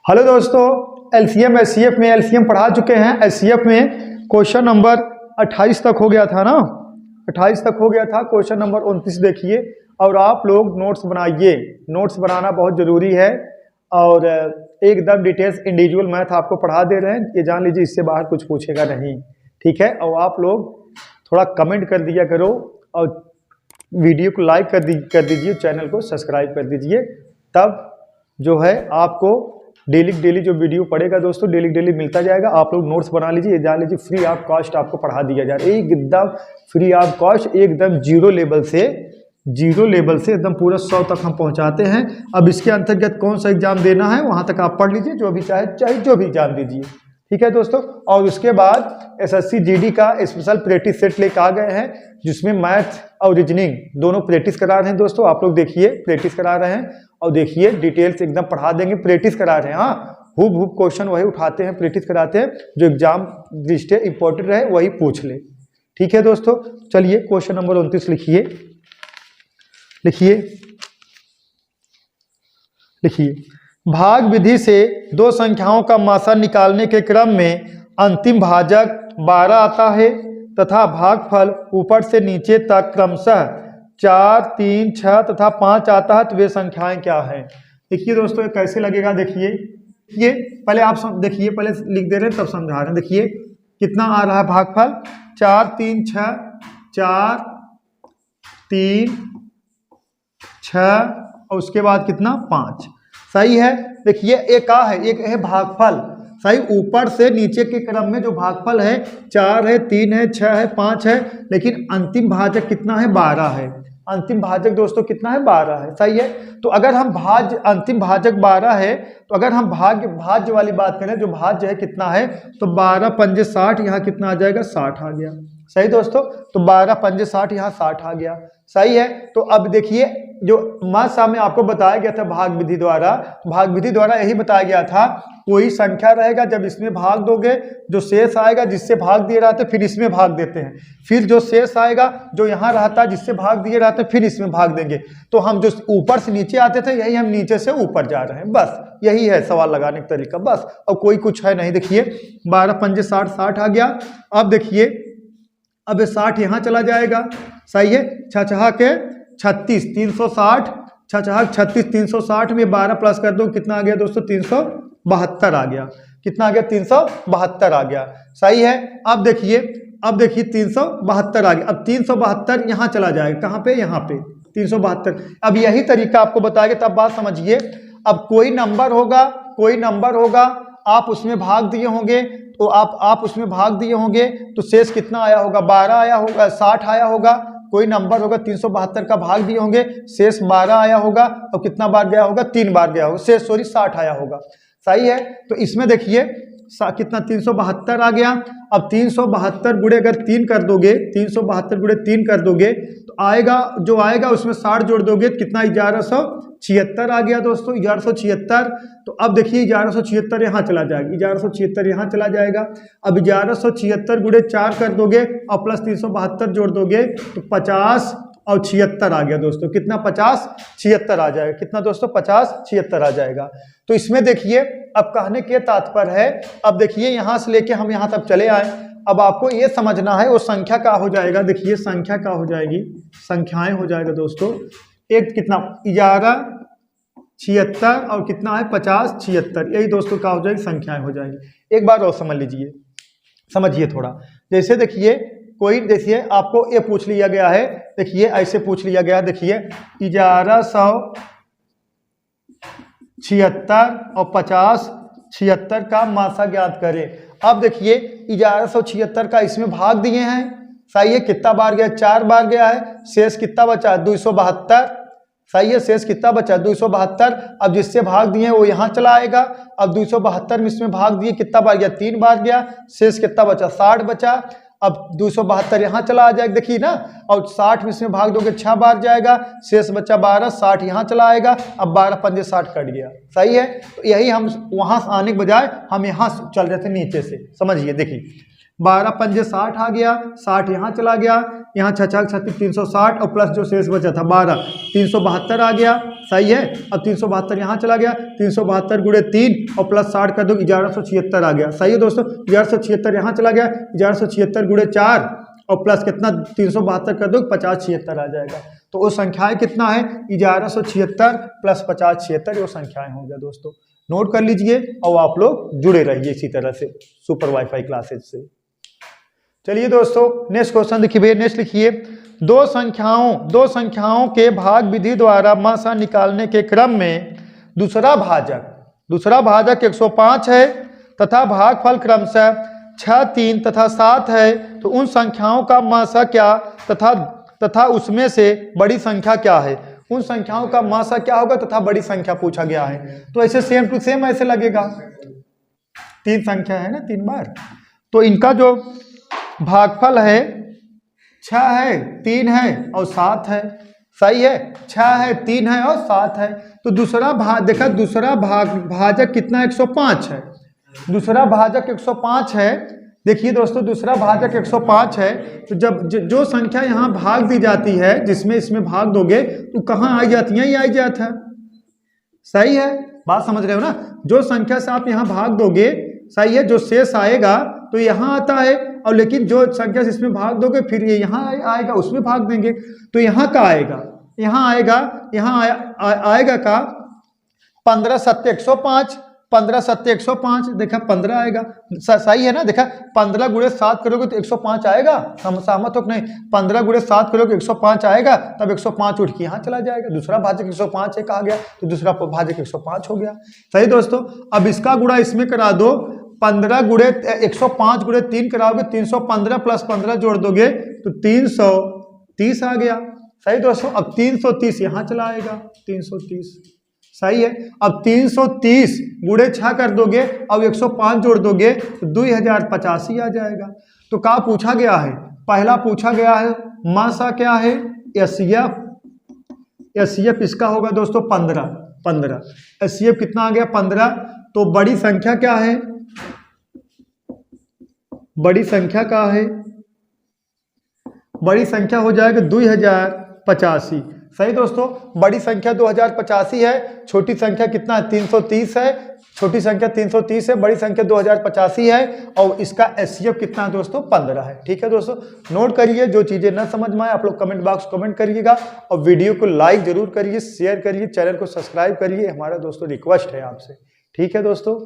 Hello दोस्तों, LCM HCF में LCM पढ़ा चुके हैं। एचसीएफ में क्वेश्चन नंबर 28 तक हो गया था ना, 28 तक हो गया था। क्वेश्चन नंबर 29 देखिए और आप लोग नोट्स बनाइए। नोट्स बनाना बहुत ज़रूरी है और एकदम डिटेल्स इंडिविजुअल मैथ आपको पढ़ा दे रहे हैं। ये जान लीजिए, इससे बाहर कुछ पूछेगा नहीं, ठीक है। और आप लोग थोड़ा कमेंट कर दिया करो और वीडियो को लाइक कर दीजिए, चैनल को सब्सक्राइब कर दीजिए। तब जो है आपको डेली जो वीडियो पड़ेगा दोस्तों, डेली मिलता जाएगा। आप लोग नोट्स बना लीजिए। ये जान लीजिए फ्री ऑफ कॉस्ट आपको पढ़ा दिया जा रहा है, एकदम फ्री ऑफ कॉस्ट, एकदम जीरो लेवल से एकदम पूरा 100 तक हम पहुंचाते हैं। अब इसके अंतर्गत कौन सा एग्जाम देना है वहां तक आप पढ़ लीजिए, जो भी चाहे जो भी एग्जाम दीजिए, ठीक है दोस्तों। और उसके बाद एसएससी जीडी का स्पेशल प्रैक्टिस सेट लेकर आ गए हैं, जिसमें मैथ और रीजनिंग दोनों प्रैक्टिस करा रहे हैं दोस्तों। आप लोग देखिए, प्रैक्टिस करा रहे हैं और देखिए डिटेल्स एकदम पढ़ा देंगे। प्रैक्टिस करा रहे हैं, हाँ, खूब क्वेश्चन वही उठाते हैं, प्रैक्टिस कराते हैं। जो एग्जाम दृष्टि इंपॉर्टेंट रहे वही पूछ ले, ठीक है दोस्तों। चलिए क्वेश्चन नंबर 29 लिखिए। भाग विधि से दो संख्याओं का मासा निकालने के क्रम में अंतिम भाजक 12 आता है तथा भागफल ऊपर से नीचे तक क्रमशः 4, 3, 6 तथा 5 आता है, तो वे संख्याएं क्या हैं? देखिए दोस्तों, ये कैसे लगेगा, देखिए ये पहले आप देखिए, पहले लिख दे रहे हैं तब समझा रहे हैं। देखिए कितना आ रहा है भागफल, 4, 3, 6, 4, 3, 6 और उसके बाद कितना 5, सही है। देखिए एक है भागफल, सही, ऊपर से नीचे के क्रम में जो भागफल है 4 है, 3 है, 6 है, 5 है, लेकिन अंतिम भाजक कितना है, 12 है। अंतिम भाजक दोस्तों कितना है, 12 है, सही है। तो अगर हम अंतिम भाजक 12 है, तो अगर हम भाज्य वाली बात करें, जो भाज्य है कितना है, तो 12 पंजे 60, यहाँ कितना आ जाएगा, 60 आ गया, सही दोस्तों। तो 12 पंजे 60, यहाँ 60 आ गया, सही है। तो अब देखिए, जो मासा में आपको बताया गया था भाग विधि द्वारा यही बताया गया था, कोई संख्या रहेगा, जब इसमें भाग दोगे जो शेष आएगा, जिससे भाग दिए रहते फिर इसमें भाग देते हैं, फिर जो शेष आएगा जो यहाँ रहता है जिससे भाग दिए रहते फिर इसमें भाग देंगे। तो हम जो ऊपर से नीचे आते थे, यही हम नीचे से ऊपर जा रहे हैं, बस यही है सवाल लगाने का तरीका, बस। और कोई कुछ है नहीं। देखिए 12 पंजे 60, 60 आ गया। अब देखिए, अब 60 यहाँ चला जाएगा, सही है। छछहा के 36, 360, छछहा 36, 360 में 12 प्लस कर दो, कितना आ गया दोस्तों, 372 आ गया। कितना आ गया, 372 आ गया, सही है। अब देखिए 372 आ गया। अब 372 यहाँ चला जाएगा, कहाँ पे, यहाँ पे 372। अब यही तरीका आपको बताएगा, तब बात समझिए। अब कोई नंबर होगा, आप उसमें भाग दिए होंगे, तो आप उसमें भाग दिए होंगे तो शेष कितना आया होगा, 12 आया होगा, 60 आया होगा। कोई नंबर होगा 372 का भाग दिए होंगे, शेष 12 आया होगा, और कितना बार गया होगा, 3 बार गया होगा, शेष 60 आया होगा, सही है। तो इसमें देखिए कितना 372 आ गया। अब 372 गुणे अगर 3 कर दोगे, 372 गुणे 3 कर दोगे तो आएगा उसमें 60 जोड़ दोगे, कितना 1176 आ गया दोस्तों, 1176। तो अब देखिए 1176 यहाँ चला जाएगा, 1176 यहाँ चला जाएगा। अब 1176 गुणे 4 कर दोगे और प्लस 372 जोड़ दोगे तो 50 और 76 आ गया दोस्तों, कितना 50, 76 आ जाएगा, कितना दोस्तों 50, 76 आ जाएगा। तो इसमें देखिए, अब कहने के तात्पर्य है, अब देखिए यहाँ से लेके हम यहाँ तक चले आए। अब आपको ये समझना है वो संख्या का हो जाएगा। देखिए संख्या का हो जाएगी, संख्याएं हो जाएगा दोस्तों। एक कितना 11, 76 और कितना है 50, 76, यही दोस्तों का हो जाएगी, संख्याएं हो जाएगी। एक बार और समझिए थोड़ा। जैसे देखिए देखिए आपको ये पूछ लिया गया है, देखिए ऐसे पूछ लिया गया है, देखिए 1176 और 50, 76 का मासा ज्ञात करें। अब देखिए 1176 का इसमें भाग दिए हैं, सही है, कितना बार गया, 4 बार गया है, शेष कितना बचा, 272, सही है, शेष कितना बचा, 272। अब जिससे भाग दिए वो यहाँ चला आएगा। अब 272 में इसमें भाग दिए, कितना बार गया, 3 बार गया, शेष कितना बचा, 60 बचा। अब 272 यहाँ चला आ जाएगा, देखिए ना, और 60 में इसमें भाग दोगे 6 बार जाएगा, शेष बचा 12, 60 यहाँ चला आएगा। अब 12 पंजे 60 कट गया, सही है। तो यही हम वहाँ आने के बजाय हम यहाँ चल रहे थे नीचे से, समझिए। देखिए 12 पंजे 60 आ गया, 60 यहाँ चला गया, यहाँ 6 6 36 360 और प्लस जो शेष बचा था 12 372 आ गया। सही है। अब 372 यहाँ चला गया, 372 गुणे 3 और प्लस 60 कर दो 1176 आ गया। सही है दोस्तों। 1176 यहाँ चला गया, 1176 गुणे 4 और प्लस कितना 372 कर दो 5076 आ जाएगा। तो वो संख्याएं कितना है 1176 प्लस 5076, वो संख्याएं हो गया दोस्तों। नोट कर लीजिए और आप लोग जुड़े रहिए इसी तरह से सुपर वाईफाई क्लासेज से। चलिए दोस्तों नेक्स्ट क्वेश्चन देखिए भैया। नेक्स्ट लिखिए, दो संख्याओं के भाग विधि द्वारा मासा निकालने के क्रम में दूसरा भाजक 105 है तथा भागफल क्रमशः 6, 3 तथा 7 है, तो उन संख्याओं का मासा क्या तथा उसमें से बड़ी संख्या क्या है। उन संख्याओं का मासा क्या होगा तथा बड़ी संख्या पूछा गया है। तो ऐसे सेम टू सेम ऐसे लगेगा, 3 संख्या है ना 3 बार, तो इनका जो भागफल है 6 है, 3 है और 7 है। सही है। 6 है, 3 है और 7 है। तो दूसरा भाजक कितना 105 है। दूसरा भाजक 105 है। देखिए दोस्तों दूसरा भाजक 105 है, तो जब जो संख्या यहाँ भाग दी जाती है, जिसमें इसमें भाग दोगे तो कहाँ आई जाती है, यहीं आई जाता है। सही है, बात समझ रहे हो ना। जो संख्या से आप यहाँ भाग दोगे, सही है, जो शेष आएगा तो यहाँ आता है, और लेकिन जो संख्या से इसमें भाग दोगे फिर ये यहाँ आएगा, उसमें भाग देंगे तो यहाँ का आएगा, यहाँ आएगा का 15 7 105, 15 7 105, देखा 15 आएगा। सही है ना। देखा 15 गुणे 7 करोगे तो 105 आएगा। सहमत हो कि नहीं। 15 गुणे 7 करोगे 105 आएगा, तब 105 उठ के यहाँ चला जाएगा। दूसरा भाजक 105 है कहा गया, तो दूसरा भाजक 105 हो गया। सही दोस्तों। अब इसका गुणा इसमें करा दो, 15 गुणे 105 गुणे 3 कराओगे 315 प्लस 15 जोड़ दोगे तो 330 आ गया। सही दोस्तों। अब 330 यहाँ चला आएगा, 330। सही है। अब 330 गुणे 6 कर दोगे अब 105 जोड़ दोगे तो 2085 आ जाएगा। तो क्या पूछा गया है, पहला पूछा गया है मासा क्या है, एसएफ इसका होगा दोस्तों 15। एसएफ कितना आ गया 15। तो बड़ी संख्या क्या है, बड़ी संख्या क्या है, बड़ी संख्या हो जाएगा 2085। सही दोस्तों। बड़ी संख्या 2085 है, छोटी संख्या कितना है 330 है। छोटी संख्या 330 है, बड़ी संख्या 2085 है, और इसका एचसीएफ कितना है दोस्तों 15 है। ठीक है दोस्तों, नोट करिए। जो चीजें ना समझ में आए आप लोग कमेंट बॉक्स कमेंट करिएगा, और वीडियो को लाइक जरूर करिए, शेयर करिए, चैनल को सब्सक्राइब करिए, हमारा दोस्तों रिक्वेस्ट है आपसे। ठीक है दोस्तों।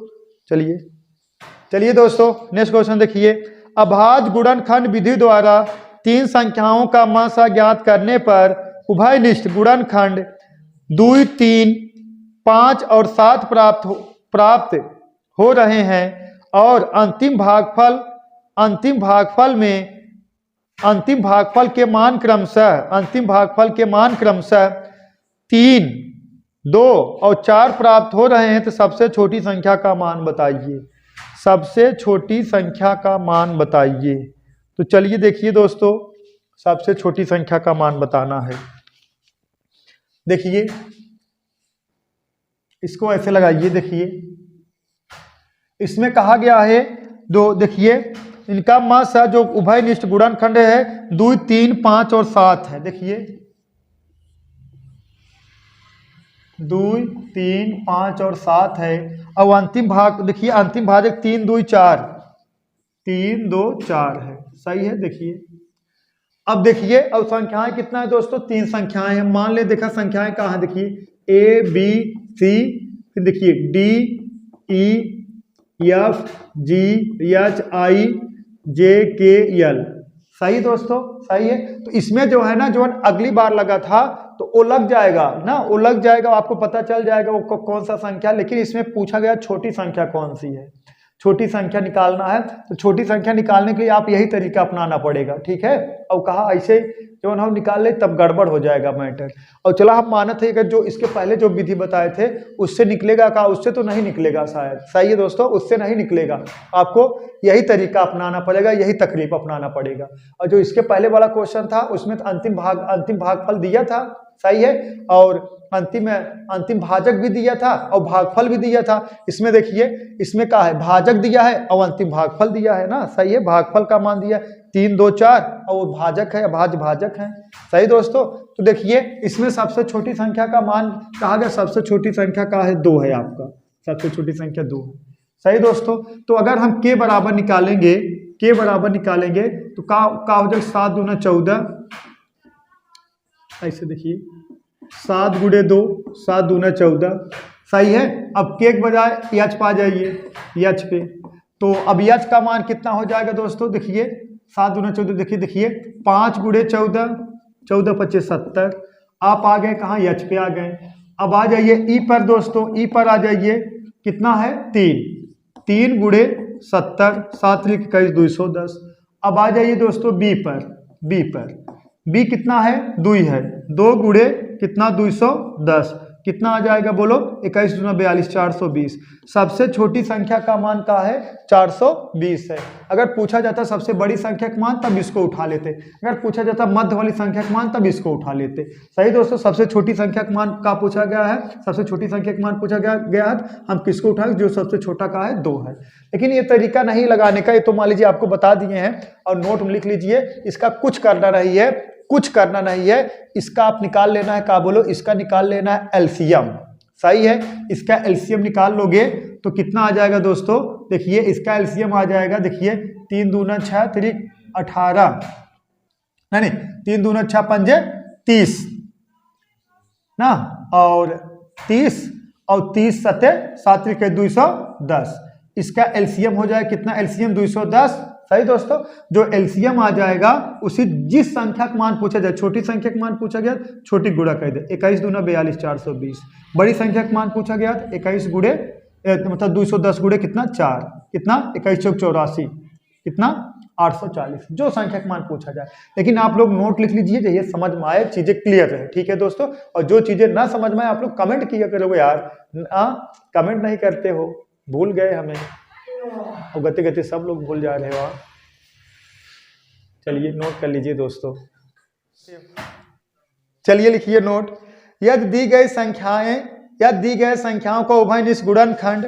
चलिए दोस्तों नेक्स्ट क्वेश्चन देखिए। अभाज्य गुणनखंड विधि द्वारा 3 संख्याओं का मासा ज्ञात करने पर उभयनिष्ठ गुणनखंड 2, 3, 5 और 7 प्राप्त हो रहे हैं, और अंतिम भागफल के मान क्रमशः 3, 2 और 4 प्राप्त हो रहे हैं, तो सबसे छोटी संख्या का मान बताइए। सबसे छोटी संख्या का मान बताइए। तो चलिए देखिए दोस्तों, सबसे छोटी संख्या का मान बताना है। देखिए इसको ऐसे लगाइए। देखिए इसमें कहा गया है देखिए इनका मासा जो उभयनिष्ठ गुणनखंड है 2, 3, 5 और 7 है। देखिए 2, 3, 5 और 7 है। अब अंतिम भाग देखिए, अंतिम भाजक 3, 2, 4 है। सही है। देखिए अब देखिए अब संख्याएं कितना है दोस्तों, 3 संख्याएं हैं। मान ले देखा संख्याएं कहाँ है, देखिए A B C, फिर देखिए D E F G H I J K L। सही दोस्तों, सही है। तो इसमें जो है ना, जो अगली बार लगा था तो वो लग जाएगा ना, वो लग जाएगा, आपको पता चल जाएगा वो कौन सा संख्या। लेकिन इसमें पूछा गया छोटी संख्या कौन सी है, छोटी संख्या निकालना है। तो छोटी संख्या निकालने के लिए आप यही तरीका अपनाना पड़ेगा। ठीक है। और कहा ऐसे जब हम निकाल ले तब गड़बड़ हो जाएगा मैटर। और चला हम मानत है कि जो इसके पहले जो विधि बताए थे उससे निकलेगा का, उससे तो नहीं निकलेगा शायद। सही है दोस्तों, उससे नहीं निकलेगा। आपको यही तरीका अपनाना पड़ेगा, यही तकरीब अपनाना पड़ेगा। और जो इसके पहले वाला क्वेश्चन था उसमें तो अंतिम भागफल दिया था, सही है। और अंतिम भाजक भी दिया था और भागफल भी दिया था। इसमें देखिए, इसमें क्या है, भाजक दिया है और अंतिम भागफल दिया है ना, सही है। भागफल का मान दिया 3, 2, 4 और वो भाजक है, भाजक है, सही दोस्तों। तो देखिए इसमें सबसे छोटी संख्या का मान कहा गया, सबसे छोटी संख्या का है 2 है आपका, सबसे छोटी संख्या 2 है, सही दोस्तों। तो अगर हम के बराबर निकालेंगे, तो का हो जाएगा 7 दूना 14, ऐसे देखिए 7 गुणे 2, 7 दूना 14, सही है। अब के बजाय एच पा जाइए, एच पे, तो अब एच का मान कितना हो जाएगा दोस्तों, देखिए 7 दूना 14, देखिए 5 गुणे 14, 14 25 70, आप आ गए कहाँ, एच पे आ गए। अब आ जाइए ई पर दोस्तों, ई पर आ जाइए, कितना है 3 गुणे 70, 7 21 210। अब आ जाइए दोस्तों बी पर, बी कितना है 2 है, 2 गुणे कितना 210, कितना आ जाएगा बोलो, 21 दूना 42, 420। सबसे छोटी संख्या का मान का है 420 है। अगर पूछा जाता सबसे बड़ी संख्या का मान तब इसको उठा लेते, अगर पूछा जाता मध्य वाली संख्या का मान तब इसको उठा लेते, सही दोस्तों। सबसे छोटी संख्या का मान का पूछा गया है, सबसे छोटी संख्या का मान पूछा गया है, हम किसको उठाएंगे, जो सबसे छोटा का है 2 है। लेकिन ये तरीका नहीं लगाने का, ये तो मान लीजिए आपको बता दिए हैं और नोट में लिख लीजिए, इसका कुछ करना नहीं है, इसका आप निकाल लेना है, क्या बोलो, इसका निकाल लेना है एलसीएम, सही है। इसका एलसीएम निकाल लोगे तो कितना आ जाएगा दोस्तों, देखिए इसका एलसीएम आ जाएगा, देखिए 3 दूना 6 3 18, नहीं 3 दूना 6 पंजे 30 ना, और 30 और 30 सते 7 3 210, इसका एलसीएम हो जाएगा कितना, एलसीएम 210, सही दोस्तों। जो एलसीएम आ जाएगा उसी जिस संख्या का मान पूछा जाए, छोटी संख्या का मान पूछा गया छोटी गुणा कर दे, 21 दूना 42 420। बड़ी संख्या का मान पूछा गया 21 गुणे मतलब 210 गुणे कितना 4, कितना 21 चौक 84, कितना 840, जो संख्या का मान पूछा जाए। लेकिन आप लोग नोट लिख लीजिए, ये समझ में आए, चीजें क्लियर रहे, ठीक है दोस्तों। और जो चीजें ना समझ में आए आप लोग कमेंट किया करोगे यार, कमेंट नहीं करते हो, भूल गए हमें, और गते गते सब लोग भूल जा रहे हो। चलिए नोट कर लीजिए दोस्तों, चलिए लिखिए नोट। यदि दी गई संख्याओं का उभयनिष्ठ गुणनखंड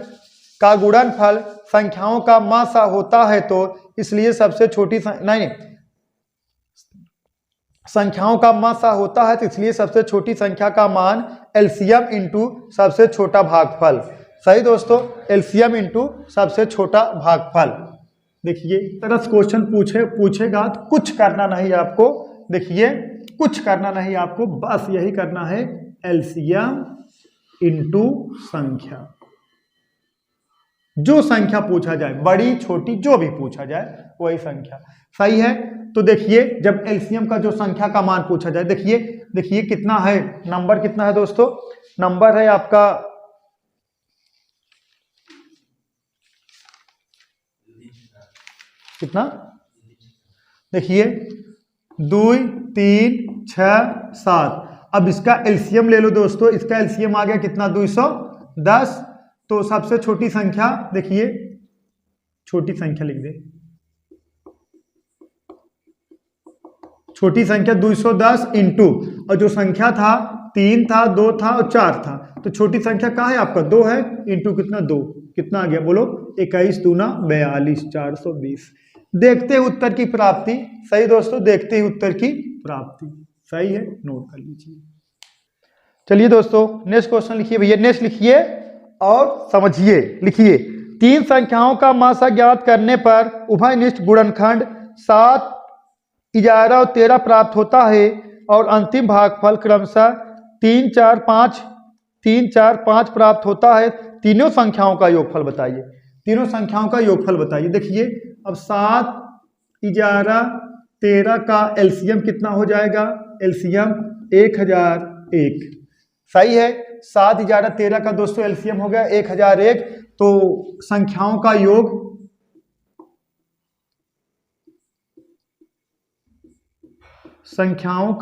का गुणनफल संख्याओं का मासा होता है तो इसलिए सबसे छोटी संख्याओं का मासा होता है तो इसलिए सबसे छोटी संख्या का मान एलसीएम इंटू सबसे छोटा भागफल, सही दोस्तों, एलसीएम इंटू सबसे छोटा भागफल। देखिए तरह से क्वेश्चन पूछेगा तो कुछ करना नहीं आपको, देखिए कुछ करना नहीं आपको, बस यही करना है, एलसीएम इंटू संख्या, जो संख्या पूछा जाए, बड़ी छोटी जो भी पूछा जाए वही संख्या, सही है। तो देखिए जब एलसीएम का जो संख्या का मान पूछा जाए, देखिए कितना है, नंबर कितना है दोस्तों, नंबर है आपका कितना, देखिए 2 3 6 7। अब इसका एलसीएम ले लो दोस्तों, इसका एलसीएम आ गया कितना 210। तो सबसे छोटी संख्या, देखिए छोटी संख्या लिख दे, छोटी संख्या 210 इंटू, और जो संख्या था 3 था 2 था और 4 था, तो छोटी संख्या क्या है आपका 2 है, इंटू कितना 2, कितना आ गया बोलो, 21 दूना 42 420। देखते हैं उत्तर की प्राप्ति, सही दोस्तों, देखते हैं उत्तर की प्राप्ति, सही है, नोट कर लीजिए। चलिए दोस्तों नेक्स्ट क्वेश्चन लिखिए भैया, नेक्स्ट लिखिए और समझिए, लिखिए 3 संख्याओं का मासा ज्ञात करने पर उभयनिष्ठ गुणनखंड 7 11 और 13 प्राप्त होता है और अंतिम भागफल क्रमशः 3 4 5 प्राप्त होता है। तीनों संख्याओं का योगफल बताइए, तीनों संख्याओं का योगफल बताइए। देखिए अब 7 11 13 का एलसीएम कितना हो जाएगा, एलसीएम 1001, सही है। 7 11 13 का दोस्तों एलसीएम हो गया 1001। तो संख्याओं का योग, संख्याओं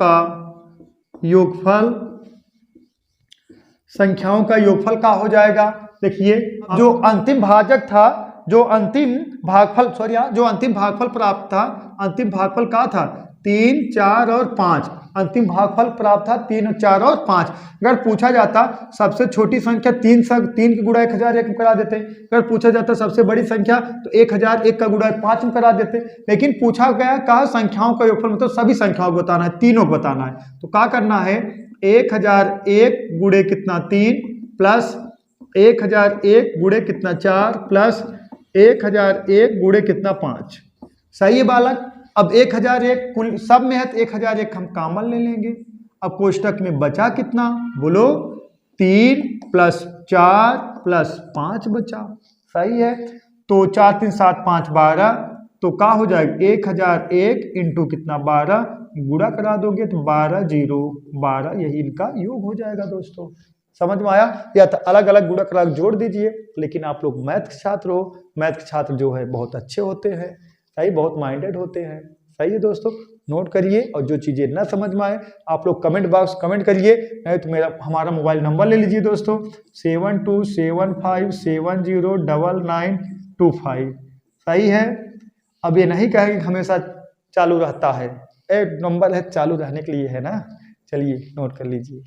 का योगफल का हो जाएगा। देखिए जो अंतिम भाजक था, जो अंतिम भागफल प्राप्त था, अंतिम भागफल का था 3, 4 और 5, अंतिम भागफल प्राप्त था 3, 4 और 5। अगर पूछा जाता सबसे छोटी संख्या 3 की गुणा 1001 में करा देते। अगर पूछा जाता सबसे बड़ी संख्या तो 1001 का गुणा 5 में करा देते। लेकिन पूछा गया कहा संख्याओं का योगफल, मतलब सभी संख्याओं को बताना है, तीनों को बताना है। तो क्या करना है, 1001 गुणे कितना 3 प्लस 1001 गुणे कितना 4 प्लस 1001 गुणे कितना 5। सही है बालक। अब 1001 कुल सब में है तो 1001 हम कॉमन ले लेंगे। अब कोष्टक में बचा कितना बोलो, 3 प्लस 4 प्लस 5 बचा। सही है। तो 4 3 7 5 12, तो क्या हो जाएगा 1001 इंटू कितना 12, गुणा करा दोगे तो 12 0 12, यही इनका योग हो जाएगा दोस्तों। समझ में आया? या तो अलग अलग गुणा करा जोड़ दीजिए। लेकिन आप लोग मैथ के छात्र हो, मैथ के छात्र जो है बहुत अच्छे होते हैं, सही, बहुत माइंडेड होते हैं। सही है दोस्तों, नोट करिए। और जो चीज़ें ना समझ में आए आप लोग कमेंट बॉक्स कमेंट करिए, नहीं तो हमारा मोबाइल नंबर ले लीजिए दोस्तों, 7275709925। सही है। अब ये नहीं कहेंगे कि हमेशा चालू रहता है, एक नंबर है चालू रहने के लिए है ना। चलिए नोट कर लीजिए।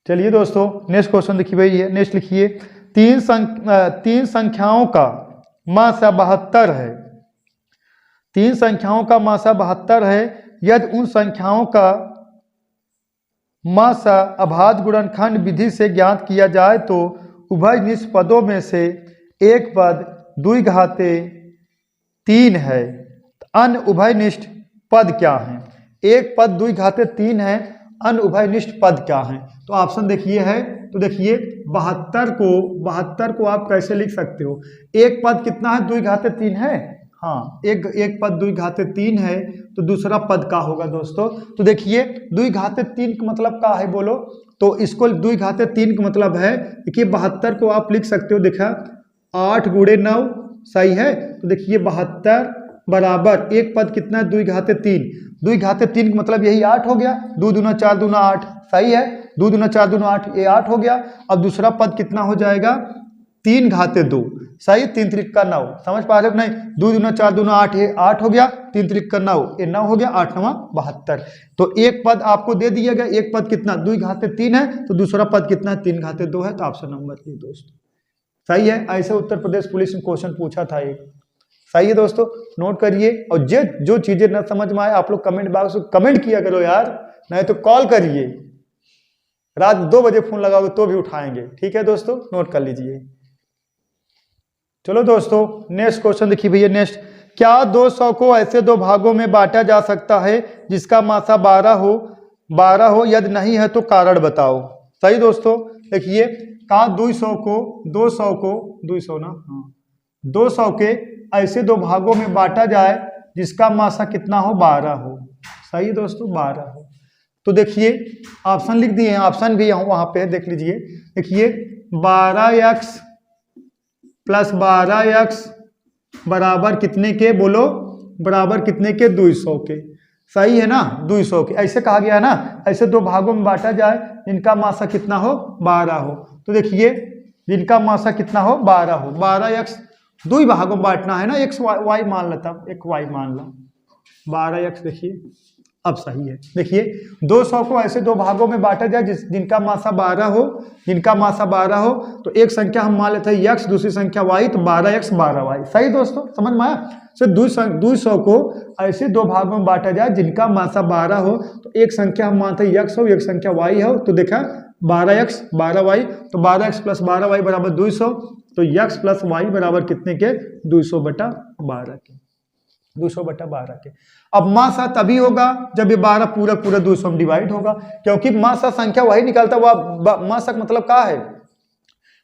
चलिए दोस्तों नेक्स्ट क्वेश्चन देखिए भाई है। नेक्स्ट लिखिए, तीन संख्याओं का मासा 72 है। 3 संख्याओं का मासा 72 है। यदि उन संख्याओं का मासा अभाज्य गुणनखंड विधि से ज्ञात किया जाए तो उभयनिष्ठ पदों में से एक पद द्विघाते 3 है, अन्य उभयनिष्ठ पद क्या है? एक पद द्विघाते 3 है, अन्य उभयनिष्ठ पद क्या है? तो ऑप्शन देखिए है, तो देखिए 72 को आप कैसे लिख सकते हो? एक पद कितना है, द्विघाते 3 है। हाँ, एक पद द्विघाते 3 है, तो दूसरा पद का होगा दोस्तों। तो देखिए द्विघाते 3 का मतलब क्या है बोलो, तो इसको द्विघाते 3 का मतलब है, देखिए 72 को आप लिख सकते हो, देखा 8 गुणे 9, सही है। तो देखिए 72 बराबर एक पद कितना है, द्विघाते 3। द्विघाते 3 का मतलब यही 8 हो गया, 2 दूना 4 दूना 8, सही है। 2 दूना 4 दूना 8, ये 8 हो गया। अब दूसरा पद कितना हो जाएगा, 3 घाते 2, सही, 3 त्रिक का 9। समझ पा रहे हो नहीं? 2 दूना 4 दूना 8, ये 8 हो गया, 3 त्रिक का 9, ये 9 हो गया, 8 9 72। तो एक पद आपको दे दिया गया, एक पद कितना द्विघाते 3 है, तो दूसरा पद कितना है, 3 घाते 2 है। तो ऑप्शन नंबर ए दोस्तों सही है। ऐसे उत्तर प्रदेश पुलिस ने क्वेश्चन पूछा था एक। सही है दोस्तों, नोट करिए। और जो चीजें न समझ में आए आप लोग कमेंट बॉक्स में कमेंट किया करो यार, नहीं तो कॉल करिए, रात 2 बजे फोन लगाओगे तो भी उठाएंगे। ठीक है दोस्तों, नोट कर लीजिए। चलो दोस्तों नेक्स्ट क्वेश्चन देखिए भैया। नेक्स्ट, क्या 200 को ऐसे 2 भागों में बांटा जा सकता है जिसका मासा 12 हो? यदि नहीं है तो कारण बताओ। सही दोस्तों, देखिए कहा 200 के ऐसे 2 भागों में बांटा जाए जिसका मासा कितना हो, 12 हो। सही दोस्तों, 12 हो। तो देखिए ऑप्शन लिख दिए हैं, ऑप्शन भी वहां पे देख लीजिए। देखिए 12x प्लस 12x बराबर कितने के बोलो, बराबर कितने के, 200 के। सही है ना, 200 के। ऐसे कहा गया है ना, ऐसे 2 भागों में बांटा जाए जिनका मासा कितना हो, 12 हो। तो देखिए जिनका मासा कितना हो, 12 हो, 12x 2 भागों में बांटना है ना, x y मान लेता, एक y मान लो, 12x। देखिए अब सही है। देखिए 200 को ऐसे 2 भागों में बांटा जाए जिनका मासा 12 हो, तो एक संख्या हम मान लेते हैं x, दूसरी संख्या y, तो 12x 12y। सही दोस्तों, समझ में आया? 200 को ऐसे 2 भागों में बांटा जाए जिनका मासा 12 हो, तो एक संख्या हम मानते हैं x हो, एक संख्या y हो। तो देखा 12x 12y, तो 12x प्लस 12y बराबर 200, तो x प्लस y बराबर कितने के, 200/12 के, 200/12 के। अब मासा तभी होगा जब ये 12 पूरा 200 में डिवाइड होगा, क्योंकि मासा संख्या वही निकलता, वह मासा का मतलब क्या है,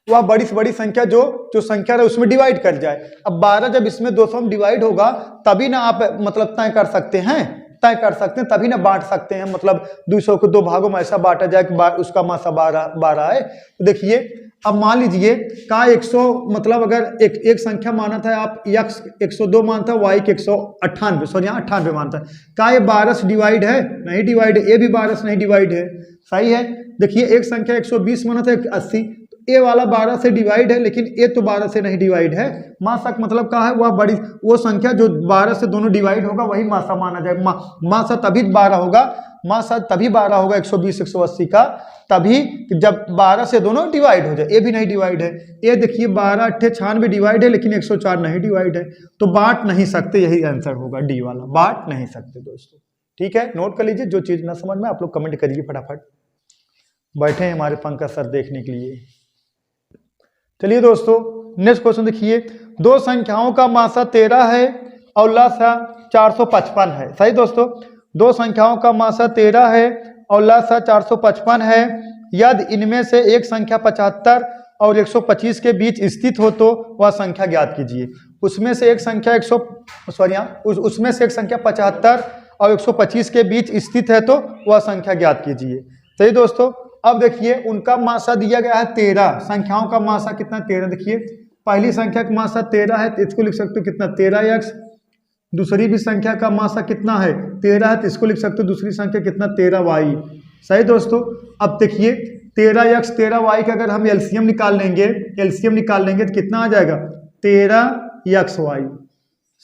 वह बड़ी से बड़ी संख्या जो संख्या है उसमें डिवाइड कर जाए। अब 12 जब इसमें 200 में डिवाइड होगा तभी ना आप मतलब तय कर सकते हैं, तभी ना बांट सकते हैं। मतलब 200 को 2 भागों में ऐसा बांटा जाए कि उसका मासा 12 है। तो देखिए अब मान लीजिए का 100 मतलब अगर एक संख्या माना था आप, x 102 मानता है, y के 198, सॉरी यहाँ 98 मानता है, का ये 12 से डिवाइड है, नहीं डिवाइड है, ये भी 12 से नहीं डिवाइड है। सही है। देखिए एक संख्या 120 माना था, 80, ए वाला 12 से डिवाइड है, लेकिन ए तो 12 से नहीं डिवाइड है। मासा मतलब क्या है, वह बड़ी वो संख्या जो 12 से दोनों डिवाइड होगा वही मासा माना जाएगा। मासा तभी 12 होगा, मासा तभी 12 होगा 120 180 का, तभी जब 12 से दोनों डिवाइड हो जाए। ए भी नहीं डिवाइड है, ए देखिए 12 8 96 डिवाइड है, लेकिन 104 नहीं डिवाइड है, तो बांट नहीं सकते, यही आंसर होगा डी वाला, बांट नहीं सकते दोस्तों। ठीक है, नोट कर लीजिए, जो चीज ना समझ में आप लोग कमेंट करिए फटाफट। बैठे हैं हमारे पंकज सर देखने के लिए। चलिए दोस्तों, नेक्स्ट क्वेश्चन देखिए, दो संख्याओं का मासा 13 है और लसा 455 है। सही दोस्तों, दो संख्याओं का मासा 13 है और लसा 455 है। यदि इनमें से एक संख्या 75 और 125 के बीच स्थित हो तो वह संख्या ज्ञात कीजिए। उसमें से एक संख्या उसमें से एक संख्या 75 और 125 के बीच स्थित है तो वह संख्या ज्ञात कीजिए। सही दोस्तों, अब देखिए उनका मासा दिया गया है 13, संख्याओं का मासा कितना 13। देखिए पहली संख्या का मासा 13 है तो इसको लिख सकते हो कितना 13x। दूसरी भी संख्या का मासा कितना है 13 है तो इसको लिख सकते हो दूसरी संख्या कितना 13y। सही दोस्तों, अब देखिए 13x 13y का अगर हम एलसीएम निकाल लेंगे तो कितना आ जाएगा 13xy।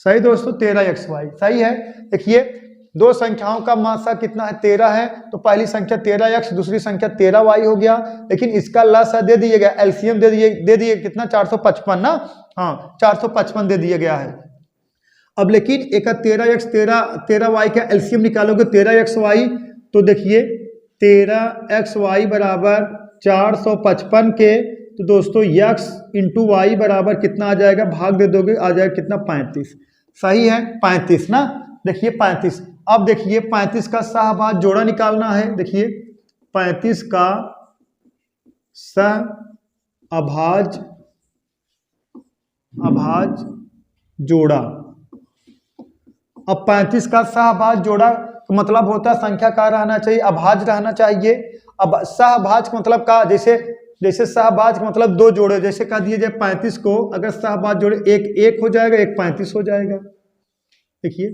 सही दोस्तों, 13xy सही है। देखिए दो संख्याओं का मासा कितना है 13 है, तो पहली संख्या 13x, दूसरी संख्या 13y हो गया, लेकिन इसका लसा दे दिया गया, एलसीएम दे दिए कितना 455 ना, हाँ 455 दे दिया गया है। अब लेकिन एक 13x 13y का एलसीएम निकालोगे 13xy, तो देखिए 13xy बराबर 455 के, तो दोस्तों x इंटू वाई बराबर कितना आ जाएगा, भाग दे दोगे आ जाएगा कितना 35। सही है 35 ना, देखिए 35। अब देखिए 35 का सहभाज्य जोड़ा निकालना है। देखिए 35 का सहअभाज्य जोड़ा। अब 35 का सहअभाज्य जोड़ा का मतलब होता है संख्या का रहना चाहिए, अभाज्य रहना चाहिए। अब सहअभाज्य मतलब का, जैसे सहअभाज्य का मतलब दो जोड़े, जैसे कह दिए जाए 35 को अगर सहअभाज्य जोड़े एक हो जाएगा, एक 35 हो जाएगा। देखिए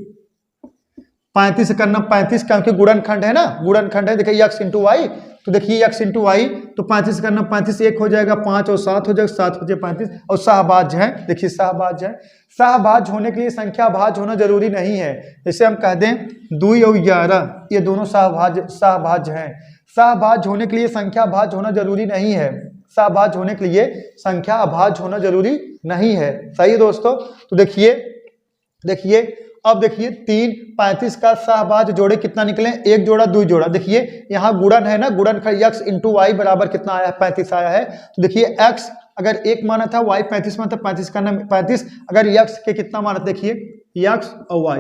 35 करना 35 क्योंकि गुणनखंड है ना, गुणनखंड है। देखिए x इंटू वाई, तो देखिए x इंटू वाई, तो 35 करना 35 एक हो जाएगा, 5 और 7 हो जाएगा, 7 हो जाएगा 35। और सहअभाज्य है, देखिए सहअभाज्य है। सहअभाज्य होने के लिए संख्या भाज्य होना जरूरी नहीं है। जैसे हम कह दें 2 और 11, ये दोनों सहअभाज्य हैं। सहअभाज्य होने के लिए संख्या भाज्य होना जरूरी नहीं है, सहअभाज्य होने के लिए संख्या अभाज्य होना जरूरी नहीं है। सही दोस्तों, तो देखिए अब देखिए 3 35 का सहअभाज्य जोड़े कितना निकले, एक जोड़ा 2 जोड़ा। देखिए यहाँ गुणन है ना, गुणन x इंटू वाई बराबर कितना आया है 35 आया है। तो देखिए x अगर एक माना था, y 35 माना था, 35 का नाम 35, अगर x के कितना माना था, देखिए x और y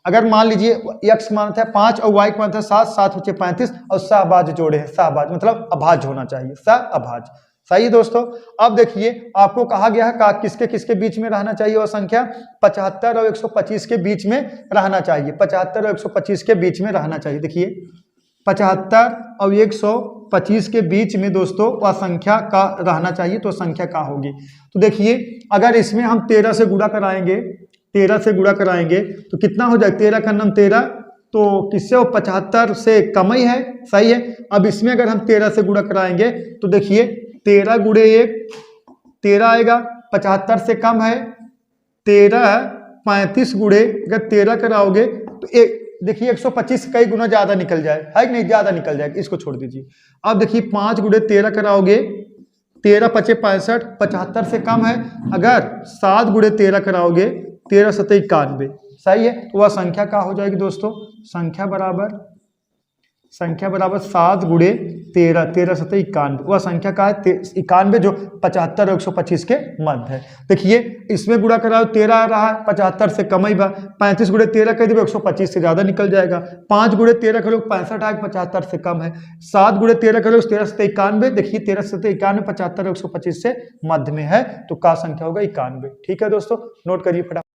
अगर मान लीजिए x माना था 5 और y माना था 7, 7 बचे 35 और सहअभाज्य जोड़े हैं, सहअभाज्य मतलब अभाज्य होना चाहिए, सहअभाज्य। सही दोस्तों, अब देखिए आपको कहा गया है किसके किसके बीच में रहना चाहिए, और संख्या 75 और 125 के बीच में रहना चाहिए, 75 और 125 के बीच में रहना चाहिए। देखिए 75 और 125 के बीच में दोस्तों वह संख्या का रहना चाहिए, तो संख्या का होगी। तो देखिए अगर इसमें हम 13 से गुणा कराएंगे, 13 से गुणा कराएंगे तो कितना हो जाएगा, 13 का नाम 13, तो किससे वो 75 से कम ही है। सही है, अब इसमें अगर हम 13 से गुणा कराएंगे तो देखिए 13 गुणे 1 13 आएगा, 75 से कम है 13, 35 गुणे अगर 13 कराओगे तो एक देखिए 125 कई गुना ज्यादा निकल जाए, है कि नहीं, ज्यादा निकल जाएगा, इसको छोड़ दीजिए। अब देखिए 5 गुणे 13 कराओगे, 13 पचे 65, 75 से कम है। अगर 7 गुणे 13 कराओगे 13 सते 91। सही है, तो वह संख्या क्या हो जाएगी दोस्तों, संख्या बराबर 7 गुणे 13, 13 सते 91, वह संख्या का है 91 जो 75 और 125 के मध्य है। देखिए इसमें गुणा कराओ 13 आ रहा है, 75 से कम ही बा, 35 गुणे 13 कर देंगे 125 से ज्यादा निकल जाएगा, 5 गुणे 13 करो 65 आएगा, 75 से कम है, 7 गुणे 13 करो 13 सते 91, देखिए 13 सते 91 75 और 125 से मध्य में है, तो का संख्या होगा 91। ठीक है दोस्तों, नोट करिए फटाफट।